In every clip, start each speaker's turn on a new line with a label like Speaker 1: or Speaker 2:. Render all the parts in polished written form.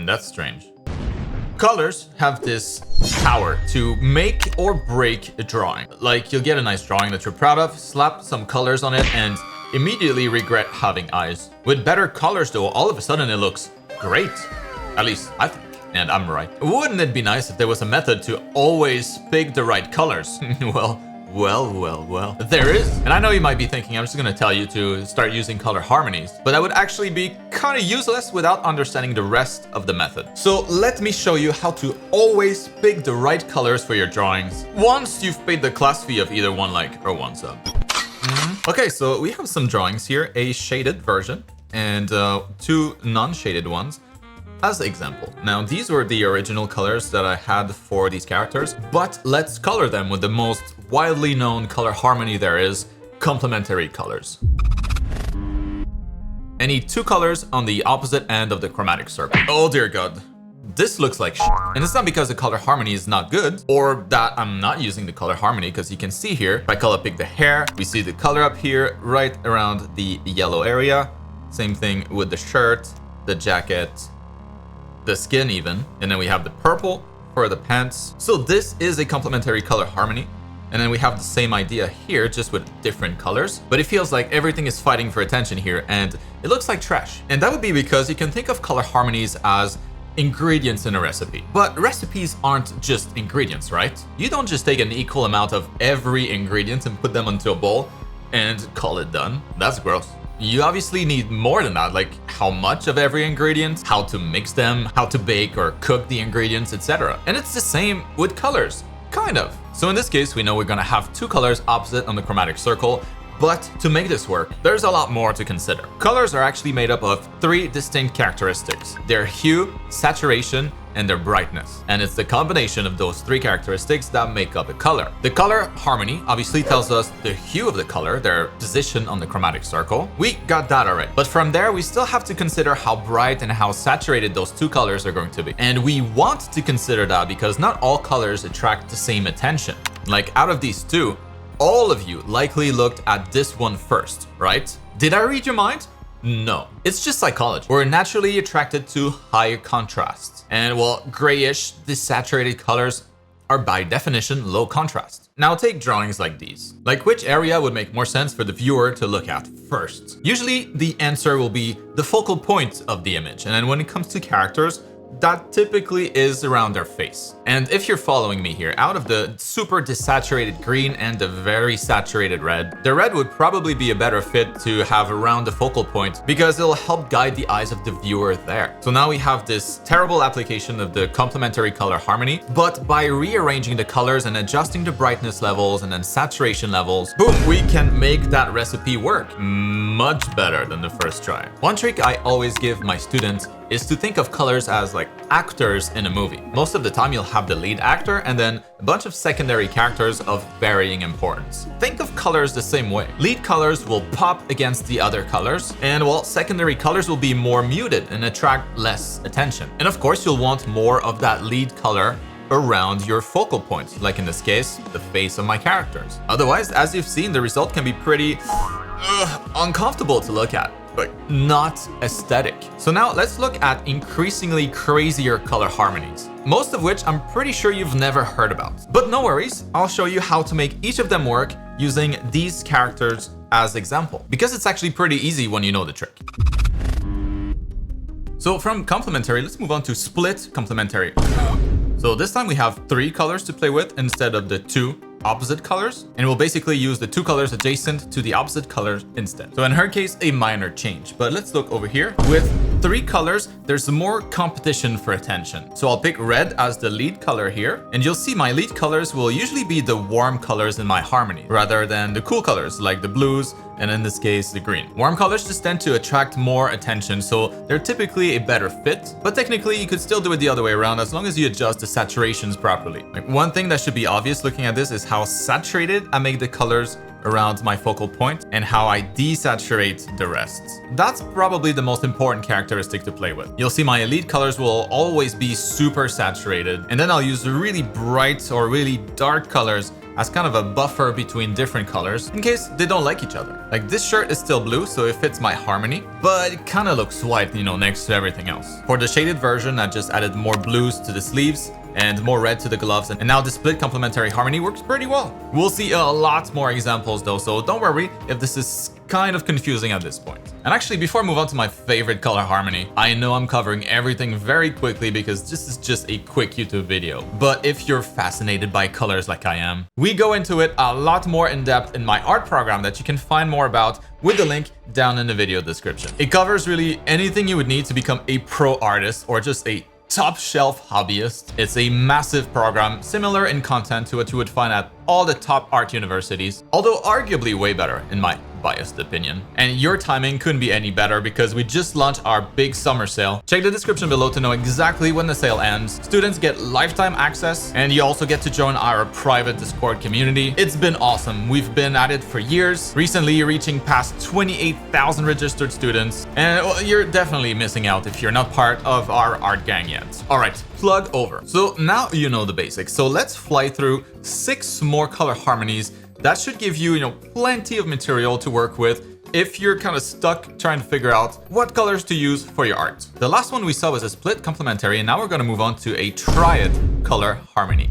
Speaker 1: That's strange. Colors have this power to make or break a drawing. Like, you'll get a nice drawing that you're proud of, slap some colors on it, and immediately regret having eyes. With better colors though, all of a sudden it looks great. At least I think. And I'm right. Wouldn't it be nice if there was a method to always pick the right colors? Well, there is. And I know you might be thinking, I'm just gonna tell you to start using color harmonies, but that would actually be kind of useless without understanding the rest of the method. So let me show you how to always pick the right colors for your drawings once you've paid the class fee of either 1 like or 1 sub. Okay, so we have some drawings here, a shaded version and 2 non-shaded ones. As an example. Now, these were the original colors that I had for these characters, but let's color them with the most widely known color harmony there is, complementary colors. I need 2 colors on the opposite end of the chromatic circle. Oh dear God. This looks like shit. And it's not because the color harmony is not good or that I'm not using the color harmony, because you can see here, if I color pick the hair, we see the color up here right around the yellow area. Same thing with the shirt, the jacket, the skin even, and then we have the purple for the pants. So this is a complementary color harmony, and then we have the same idea here, just with different colors, but it feels like everything is fighting for attention here, and it looks like trash. And that would be because you can think of color harmonies as ingredients in a recipe, but recipes aren't just ingredients, right? You don't just take an equal amount of every ingredient and put them into a bowl and call it done. That's gross. You obviously need more than that, like how much of every ingredient, how to mix them, how to bake or cook the ingredients, etc. And it's the same with colors, kind of. So in this case, we know we're gonna have 2 colors opposite on the chromatic circle, but to make this work, there's a lot more to consider. Colors are actually made up of 3 distinct characteristics: their hue, saturation, and their brightness. And it's the combination of those 3 characteristics that make up a color. The color harmony obviously tells us the hue of the color, their position on the chromatic circle. We got that already. But from there, we still have to consider how bright and how saturated those 2 colors are going to be. And we want to consider that because not all colors attract the same attention. Like, out of these 2, all of you likely looked at this one first, right? Did I read your mind? No, it's just psychology. We're naturally attracted to higher contrast. And well, grayish, desaturated colors are by definition low contrast. Now take drawings like these. Like, which area would make more sense for the viewer to look at first? Usually the answer will be the focal point of the image. And then when it comes to characters, that typically is around their face. And if you're following me here, out of the super desaturated green and the very saturated red, the red would probably be a better fit to have around the focal point because it'll help guide the eyes of the viewer there. So now we have this terrible application of the complementary color harmony, but by rearranging the colors and adjusting the brightness levels and then saturation levels, boom, we can make that recipe work much better than the first try. One trick I always give my students is to think of colors as like actors in a movie. Most of the time you'll have the lead actor and then a bunch of secondary characters of varying importance. Think of colors the same way. Lead colors will pop against the other colors, and while secondary colors will be more muted and attract less attention. And of course you'll want more of that lead color around your focal point, like in this case, the face of my characters. Otherwise, as you've seen, the result can be pretty uncomfortable to look at, but not aesthetic. So now let's look at increasingly crazier color harmonies, most of which I'm pretty sure you've never heard about. But no worries, I'll show you how to make each of them work using these characters as example, because it's actually pretty easy when you know the trick. So from complementary, let's move on to split complementary. So this time we have 3 colors to play with instead of the 2 opposite colors, and we'll basically use the 2 colors adjacent to the opposite colors instead. So in her case, a minor change, but let's look over here. With 3 colors, there's more competition for attention. So I'll pick red as the lead color here, and you'll see my lead colors will usually be the warm colors in my harmony, rather than the cool colors like the blues, and in this case, the green. Warm colors just tend to attract more attention, so they're typically a better fit, but technically you could still do it the other way around as long as you adjust the saturations properly. Like, one thing that should be obvious looking at this is how saturated I make the colors around my focal point and how I desaturate the rest. That's probably the most important characteristic to play with. You'll see my lead colors will always be super saturated, and then I'll use really bright or really dark colors as kind of a buffer between different colors in case they don't like each other. Like this shirt is still blue, so it fits my harmony, but it kind of looks white, you know, next to everything else. For the shaded version, I just added more blues to the sleeves and more red to the gloves, and now the split complementary harmony works pretty well. We'll see a lot more examples though, so don't worry if this is kind of confusing at this point. And actually, before I move on to my favorite color harmony, I know I'm covering everything very quickly because this is just a quick YouTube video. But if you're fascinated by colors like I am, we go into it a lot more in depth in my art program that you can find more about with the link down in the video description. It covers really anything you would need to become a pro artist or just a top shelf hobbyist. It's a massive program, similar in content to what you would find at all the top art universities, although arguably way better in my biased opinion. And your timing couldn't be any better because we just launched our big summer sale. Check the description below to know exactly when the sale ends. Students get lifetime access, and you also get to join our private Discord community. It's been awesome. We've been at it for years, recently reaching past 28,000 registered students, and well, you're definitely missing out if you're not part of our art gang yet. All right, plug over. So now you know the basics. So let's fly through 6 more color harmonies that should give you, plenty of material to work with if you're kind of stuck trying to figure out what colors to use for your art. The last one we saw was a split complementary, and now we're going to move on to a triad color harmony.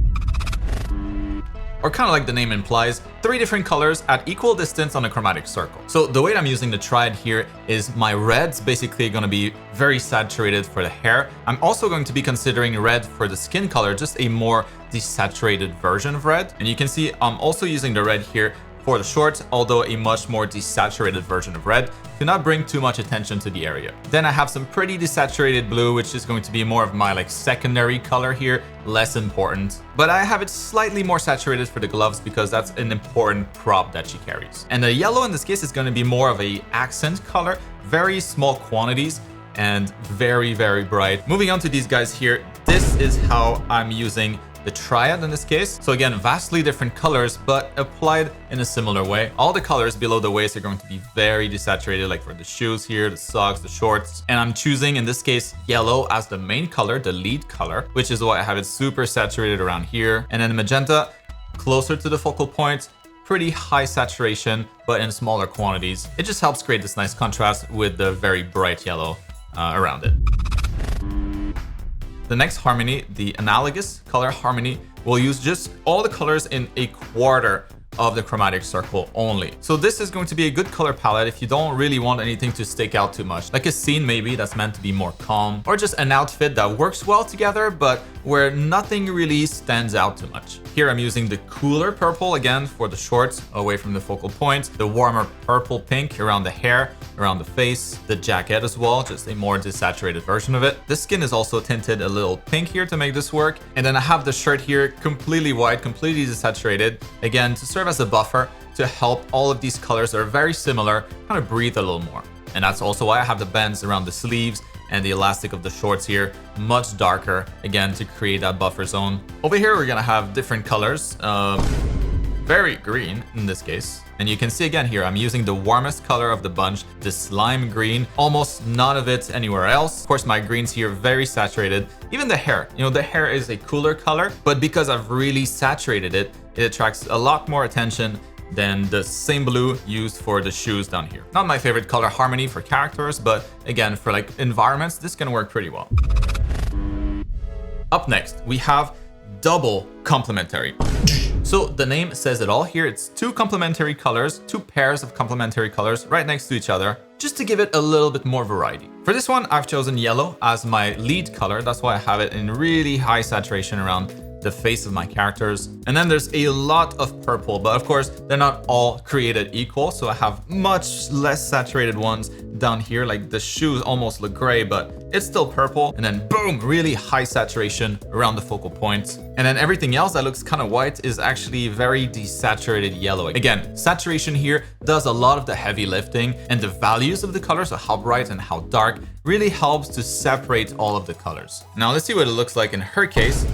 Speaker 1: Or kind of like the name implies, 3 different colors at equal distance on a chromatic circle. So the way I'm using the triad here is my red's basically going to be very saturated for the hair. I'm also going to be considering red for the skin color, just a more desaturated version of red. And you can see I'm also using the red here for the shorts, although a much more desaturated version of red to not bring too much attention to the area. Then I have some pretty desaturated blue, which is going to be more of my secondary color here, less important. But I have it slightly more saturated for the gloves because that's an important prop that she carries. And the yellow in this case is going to be more of a accent color, very small quantities and very, very bright. Moving on to these guys here, this is how I'm using the triad in this case. So again, vastly different colors, but applied in a similar way. All the colors below the waist are going to be very desaturated, like for the shoes here, the socks, the shorts. And I'm choosing, in this case, yellow as the main color, the lead color, which is why I have it super saturated around here. And then magenta, closer to the focal point, pretty high saturation, but in smaller quantities. It just helps create this nice contrast with the very bright yellow around it. The next harmony, the analogous color harmony, will use just all the colors in a quarter of the chromatic circle only. So this is going to be a good color palette if you don't really want anything to stick out too much, like a scene maybe that's meant to be more calm, or just an outfit that works well together but where nothing really stands out too much. Here I'm using the cooler purple again for the shorts away from the focal point, the warmer purple pink around the hair, around the face, the jacket as well, just a more desaturated version of it. The skin is also tinted a little pink here to make this work. And then I have the shirt here completely white, completely desaturated, again to serve as a buffer to help all of these colors that are very similar kind of breathe a little more. And that's also why I have the bands around the sleeves and the elastic of the shorts here much darker, again to create that buffer zone. Over here we're gonna have different colors, very green in this case. And you can see again here, I'm using the warmest color of the bunch, this lime green, almost none of it anywhere else. Of course, my greens here, very saturated. Even the hair, the hair is a cooler color, but because I've really saturated it, it attracts a lot more attention than the same blue used for the shoes down here. Not my favorite color harmony for characters, but again, for environments, this can work pretty well. Up next, we have double complementary. So the name says it all here. It's 2 complementary colors, 2 pairs of complementary colors right next to each other, just to give it a little bit more variety. For this one, I've chosen yellow as my lead color. That's why I have it in really high saturation around the face of my characters. And then there's a lot of purple, but of course they're not all created equal. So I have much less saturated ones down here, like the shoes almost look gray, but it's still purple. And then boom, really high saturation around the focal point. And then everything else that looks kind of white is actually very desaturated yellow. Again, saturation here does a lot of the heavy lifting, and the values of the colors, so how bright and how dark, really helps to separate all of the colors. Now let's see what it looks like in her case.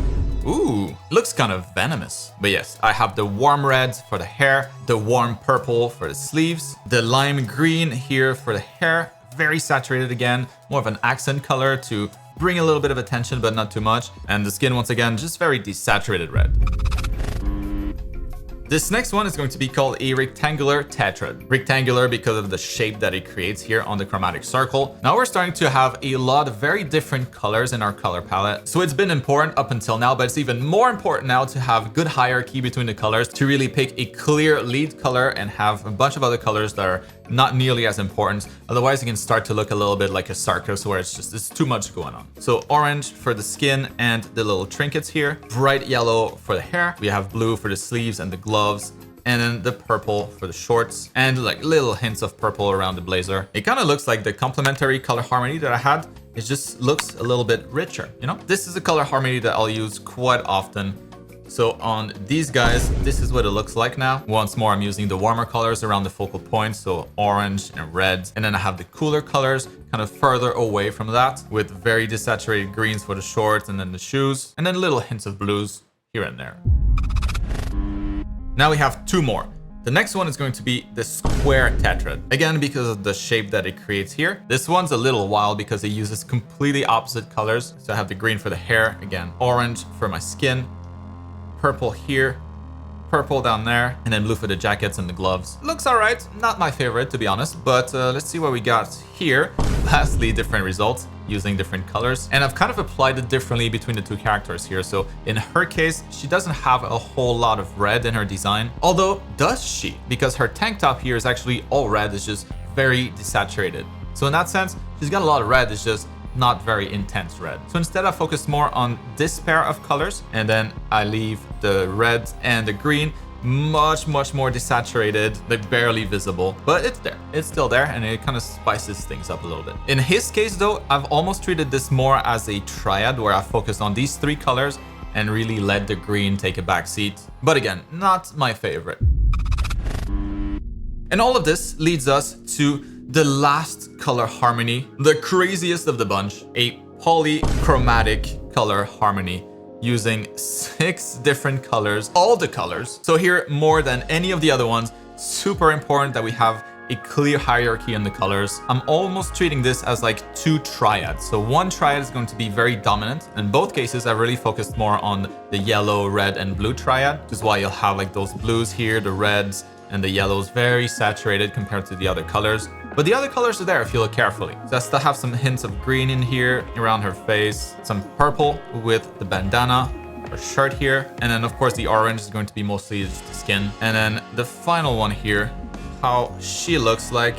Speaker 1: Ooh, looks kind of venomous. But yes, I have the warm red for the hair, the warm purple for the sleeves, the lime green here for the hair, very saturated again, more of an accent color to bring a little bit of attention, but not too much. And the skin, once again, just very desaturated red. This next one is going to be called a rectangular tetrad. Rectangular because of the shape that it creates here on the chromatic circle. Now we're starting to have a lot of very different colors in our color palette. So it's been important up until now, but it's even more important now to have good hierarchy between the colors to really pick a clear lead color and have a bunch of other colors that are not nearly as important. Otherwise, it can start to look a little bit like a circus where it's too much going on. So orange for the skin and the little trinkets here. Bright yellow for the hair. We have blue for the sleeves and the gloves. And then the purple for the shorts and like little hints of purple around the blazer. It kind of looks like the complementary color harmony that I had. It just looks a little bit richer, you know? This is a color harmony that I'll use quite often. So on these guys, this is what it looks like now. Once more, I'm using the warmer colors around the focal points, so orange and red. And then I have the cooler colors kind of further away from that with very desaturated greens for the shorts and then the shoes. And then little hints of blues here and there. Now we have two more. The next one is going to be the square tetrad. Again, because of the shape that it creates here. This one's a little wild because it uses completely opposite colors. So I have the green for the hair, again, orange for my skin, purple here, purple down there, and then blue for the jackets and the gloves. Looks all right, not my favorite to be honest, but let's see what we got here. Lastly, different results using different colors. And I've kind of applied it differently between the two characters here. So in her case, she doesn't have a whole lot of red in her design. Although, does she? Because her tank top here is actually all red, it's just very desaturated. So in that sense, she's got a lot of red, it's just not very intense red. So instead I focus more on this pair of colors and then I leave the red and the green much more desaturated, like barely visible, but it's there, it's still there, and it kind of spices things up a little bit. In his case though, I've almost treated this more as a triad where I focused on these three colors and really let the green take a back seat. But again, not my favorite. And all of this leads us to the last color harmony, the craziest of the bunch, a polychromatic color harmony using 6 different colors, all the colors. So here, more than any of the other ones, super important that we have a clear hierarchy in the colors. I'm almost treating this as like 2 triads. So one triad is going to be very dominant. In both cases, I really focused more on the yellow, red, and blue triad, which is why you'll have like those blues here, the reds, and the yellows very saturated compared to the other colors. But the other colors are there if you look carefully. So I still have some hints of green in here around her face, some purple with the bandana, her shirt here, and then of course the orange is going to be mostly just the skin. And then the final one here, how she looks like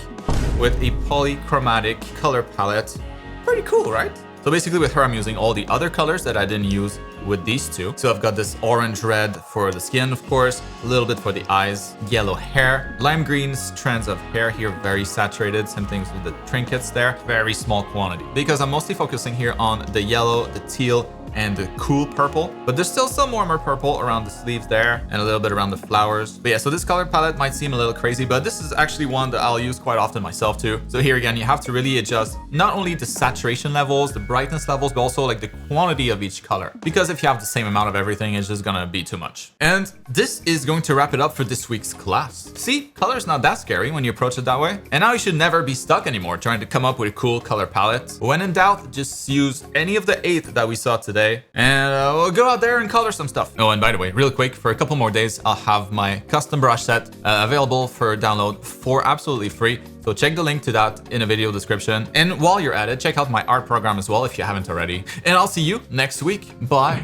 Speaker 1: with a polychromatic color palette. Pretty cool, right? So basically with her, I'm using all the other colors that I didn't use with these two. So I've got this orange red for the skin, of course, a little bit for the eyes, yellow hair, lime green strands of hair here, very saturated, same things with the trinkets there, very small quantity. Because I'm mostly focusing here on the yellow, the teal, and the cool purple, but there's still some warmer purple around the sleeves there and a little bit around the flowers. But yeah, so this color palette might seem a little crazy, but this is actually one that I'll use quite often myself too. So here again, you have to really adjust not only the saturation levels, the brightness levels, but also like the quantity of each color. Because if you have the same amount of everything, it's just gonna be too much. And this is going to wrap it up for this week's class. See, color's not that scary when you approach it that way. And now you should never be stuck anymore trying to come up with a cool color palette. When in doubt, just use any of the 8 that we saw today. And we'll go out there and color some stuff. Oh, and by the way, real quick, for a couple more days, I'll have my custom brush set available for download for absolutely free. So check the link to that in a video description. And while you're at it, check out my art program as well if you haven't already. And I'll see you next week. Bye.